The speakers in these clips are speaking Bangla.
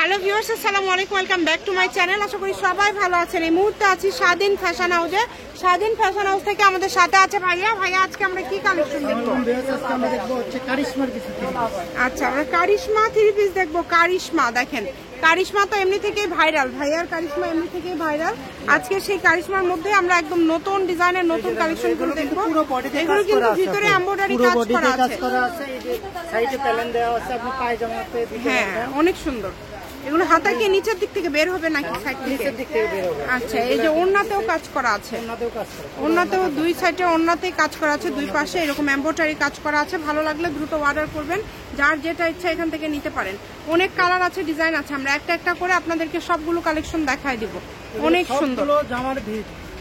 হ্যালো ভিউয়ার্স, আসসালামু আলাইকুম, welcome back to my channel. আশা করি সবাই ভালো আছেন। এই মুহূর্তে আছি স্বাধীন ফ্যাশন হাউসে। স্বাধীন ফ্যাশন হাউস থেকে আমাদের সাথে আছে ভাইয়া। আজকে আমরা কি কালেকশন দেখবো? আচ্ছা, আমরা কারিশমা থ্রি পিস দেখবো। কারিশমা দেখেন, কারিশমা তো এমনি থেকেই ভাইরাল, ভাইয়ার কারিশমা এমনি থেকেই ভাইরাল। আজকে সেই কারিশমার মধ্যে আমরা একদম নতুন ডিজাইনের নতুন কালেকশন গুলো দেখবো। এগুলো কিন্তু ভিতরে এমব্রয়ডারি কাজ করা আছে। হ্যাঁ, অনেক সুন্দর। এগুলো হাতা কি নিচের দিক থেকে বের হবে নাকি সাইড থেকে? আচ্ছা, এই যে ওড়নাতেও কাজ করা আছে, ওড়নাতেও দুই সাইডে ওড়নাতেই কাজ করা আছে, দুই পাশে এরকম এমব্রয়ডারি কাজ করা আছে। ভালো লাগলে দ্রুত অর্ডার করবেন, যার যেটা ইচ্ছা এখান থেকে নিতে পারেন। অনেক কালার আছে, ডিজাইন আছে, আমরা একটা একটা করে আপনাদেরকে সবগুলো কালেকশন দেখাই দিব। অনেক সুন্দর জামার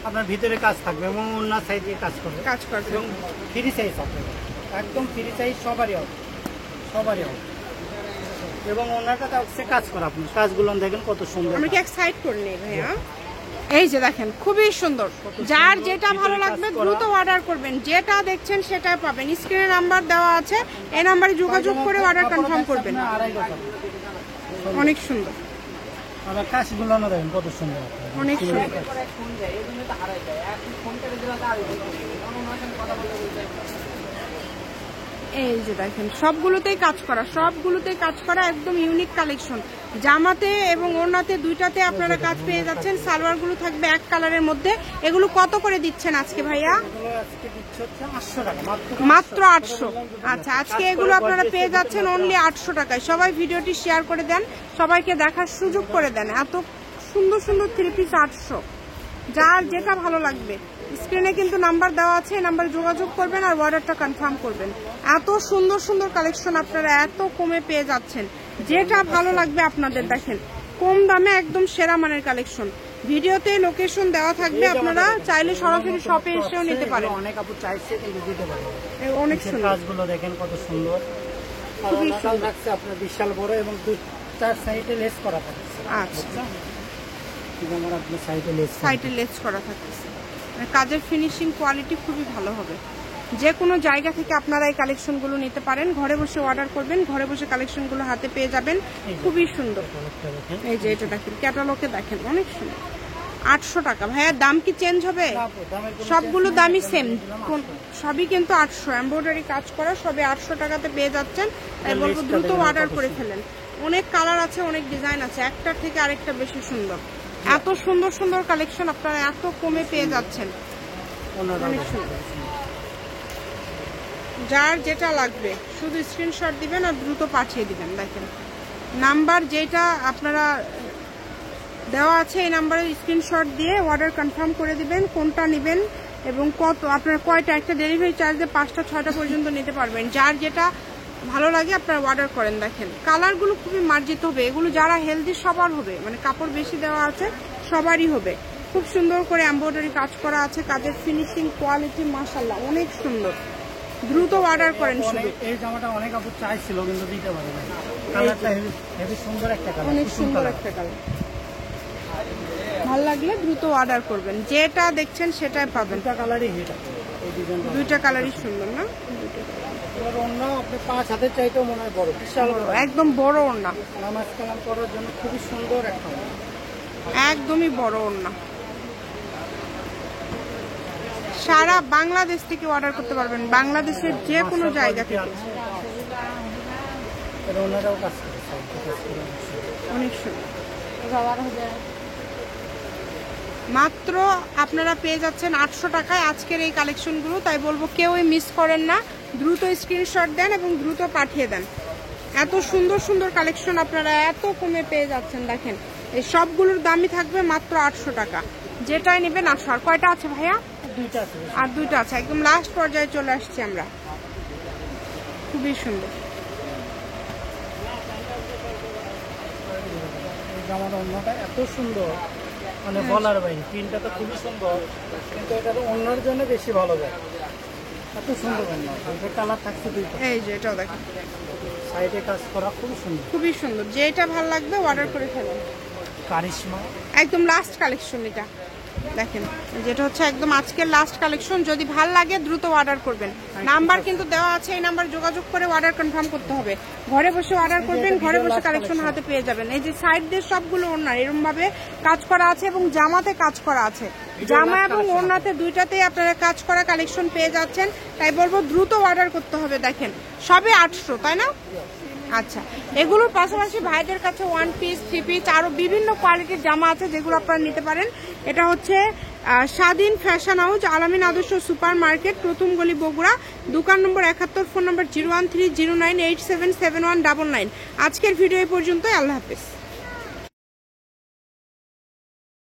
আপনার ভিতরে কাজ থাকবে এবং ওড়না সাইডে কাজ করবে এবং ফ্রি সাইজ হবে, একদম ফ্রি সাইজ সবারই হবে, সবারই হবে। এবং ওনারটা হচ্ছে কাজ করা, আপনি কাজগুলো দেখেন কত সুন্দর। আমি কি এক সাইড করে নেই ভাইয়া? এই যে দেখেন, খুবই সুন্দর। যার যেটা ভালো লাগবে দ্রুত অর্ডার করবেন, যেটা দেখছেন সেটাই পাবেন। স্ক্রিনে নাম্বার দেওয়া আছে, এই নাম্বারে যোগাযোগ করে অর্ডার কনফার্ম করবেন। অনেক সুন্দর, আবার কাজগুলো দেখেন কত সুন্দর, অনেক সুন্দর। এই যে দেখেন, সবগুলোতেই কাজ করা, সবগুলোতেই কাজ করা, একদম ইউনিক কালেকশন। জামাতে এবং ওড়নাতে দুইটাতে আপনারা কাজ পেয়ে যাচ্ছেন। সালোয়ার গুলো থাকবে এক কালারের মধ্যে। এগুলো কত করে দিচ্ছেন আজকে ভাইয়া? মাত্র 800। আচ্ছা, আজকে এগুলো আপনারা পেয়ে যাচ্ছেন অনলি 800 টাকায়। সবাই ভিডিওটি শেয়ার করে দেন, সবাইকে দেখার সুযোগ করে দেন। এত সুন্দর সুন্দর থ্রি পিস 800। যার যেটা ভালো লাগবে স্ক্রিনে কিন্তু নাম্বার দেওয়া আছে, এই নাম্বারে যোগাযোগ করবেন আর অর্ডারটা কনফার্ম করবেন। এত সুন্দর সুন্দর কালেকশন আপনারা এত কমে পেয়ে যাচ্ছেন, যেটা ভালো লাগবে আপনাদের। দেখেন, কম দামে একদম সেরা মানের কালেকশন। ভিডিওতে লোকেশন দেওয়া থাকবে, আপনারা চাইলে সরাসরি শপে এসেও নিতে পারেন। অনেক আপু চাইছে কিন্তু দিতে পারে। অনেক সুন্দর কাজগুলো দেখেন কত সুন্দর, খুবই সুন্দর লাগছে। আপনার বিশাল বড় এবং চার সাইডে লেস করা থাকে। আচ্ছা, আমার আপনার সাইডে লেস করা থাকতেছে। কাজের ফিনিশিং কোয়ালিটি খুবই ভালো হবে। যে কোনো জায়গা থেকে আপনারা এই কালেকশনগুলো নিতে পারেন। ঘরে বসে অর্ডার করবেন, ঘরে বসে কালেকশনগুলো হাতে পেয়ে যাবেন। খুবই সুন্দর। এই যে এটা দেখেন, ক্যাটালগে দেখেন, অনেক সুন্দর। 800 টাকা। ভাইয়া দাম কি চেঞ্জ হবে? সবগুলো দামই সেম, সবই কিন্তু 800। এমব্রয়ডারি কাজ করা, সবই 800 টাকাতে পেয়ে যাচ্ছেন। তাই বলবো দ্রুত অর্ডার করে ফেলেন। অনেক কালার আছে, অনেক ডিজাইন আছে, একটার থেকে আরেকটা বেশি সুন্দর। এত সুন্দর সুন্দর কালেকশন আপনারা এত কমে পেয়ে যাচ্ছেন। অনেক সুন্দর। যার যেটা লাগবে শুধু স্ক্রিনশট দিবেন আর দ্রুত পাঠিয়ে দিবেন। দেখেন, নাম্বার যেটা আপনারা দেওয়া আছে এই নাম্বারে স্ক্রিনশট দিয়ে অর্ডার কনফার্ম করে দিবেন, কোনটা নেবেন এবং কত, আপনার কয়টা। একটা ডেলিভারি চার্জে 5টা 6টা পর্যন্ত নিতে পারবেন। যার যেটা ভালো লাগে আপনারা অর্ডার করেন। দেখেন, কালারগুলো খুবই মার্জিত হবে। এগুলো যারা হেলদি সবার হবে, মানে কাপড় বেশি দেওয়া আছে সবারই হবে। খুব সুন্দর করে এমব্রয়ডারি কাজ করা আছে, কাজের ফিনিশিং কোয়ালিটি মাশাআল্লাহ অনেক সুন্দর। দ্রুত অর্ডার করেন। শুধু এই জামাটা অনেক আপু চাইছিল কিন্তু দিতে পারে না। কালারটা হেভি সুন্দর একটা কালার, অনেক সুন্দর একটা কালার। ভালো লাগলে দ্রুত অর্ডার করবেন, যেটা দেখছেন সেটাই পাবেন। দুটো কালারই হিট আছে, এই ডিজাইনটা দুইটা কালারই সুন্দর না? এর ওড়না আপনি 5 হাতের চাইতেও মনে হয় বড়, বিশাল বড়, একদম বড় ওড়না। নামাজ কালাম করার জন্য খুবই সুন্দর একটা, একদমই বড় ওড়না। সারা বাংলাদেশ থেকে অর্ডার করতে পারবেন, বাংলাদেশের যে কোনো জায়গা থেকে। এর ওড়নাটাও কাজ করে, অনেক সুন্দর। মাত্র আপনারা পেয়ে যাচ্ছেন 800 টাকায় আজকের এই কালেকশনগুলো। তাই বলবো কেউই মিস করেন না, দ্রুত স্ক্রিনশট দেন এবং দ্রুত পাঠিয়ে দেন। এত সুন্দর সুন্দর কালেকশন আপনারা এত কমে পেয়ে যাচ্ছেন। দেখেন, এই সবগুলোর দামই থাকবে মাত্র 800 টাকা। যেটাই নেবেন 800। আর কয়টা আছে ভাইয়া? আর দুইটা আছে। একদম লাস্ট পর্যায়ে চলে আসছি আমরা। খুবই সুন্দর। জামার ওড়নাটা এত সুন্দর, মানে বলার বাইরে। প্রিন্টটা তো খুবই সুন্দর, কিন্তু এটা ওড়নার জন্য বেশি ভালো যায়। এত সুন্দর ওড়না, কালার থাকছে দুইটা। এই যে এটাও দেখেন, সাইডে কাজ করা খুবই সুন্দর, খুবই সুন্দর। যেটা ভালো লাগবে অর্ডার করে ফেলুন। কারিশমা একদম লাস্ট কালেকশন এটা। দেখেন যেটা হচ্ছে একদম আজকের লাস্ট কালেকশন। যদি ভাল লাগে দ্রুত অর্ডার করবেন। নাম্বার কিন্তু দেওয়া আছে, এই নাম্বার যোগাযোগ করে অর্ডার কনফার্ম করতে হবে। ঘরে বসে অর্ডার করবেন, ঘরে বসে কালেকশন হাতে পেয়ে যাবেন। এই যে সাইড দিয়ে সবগুলো ওড়না এরকম ভাবে কাজ করা আছে এবং জামাতে কাজ করা আছে। জামা এবং ওড়নাতে দুইটাতেই আপনারা কাজ করা কালেকশন পেয়ে যাচ্ছেন। তাই বলবো দ্রুত অর্ডার করতে হবে। দেখেন সবে 800, তাই না? আচ্ছা, এগুলোর পাশাপাশি ভাইদের কাছে 1 পিস 3 পিস আরো বিভিন্ন কোয়ালিটির জামা আছে যেগুলো আপনারা নিতে পারেন। এটা হচ্ছে স্বাধীন ফ্যাশন হাউস, আলামিন আদর্শ সুপার মার্কেট, প্রথম গলি, বগুড়া। দোকান নম্বর 71, ফোন নম্বর 01309877199। আজকের ভিডিও এই পর্যন্তই। আল্লাহ হাফেজ।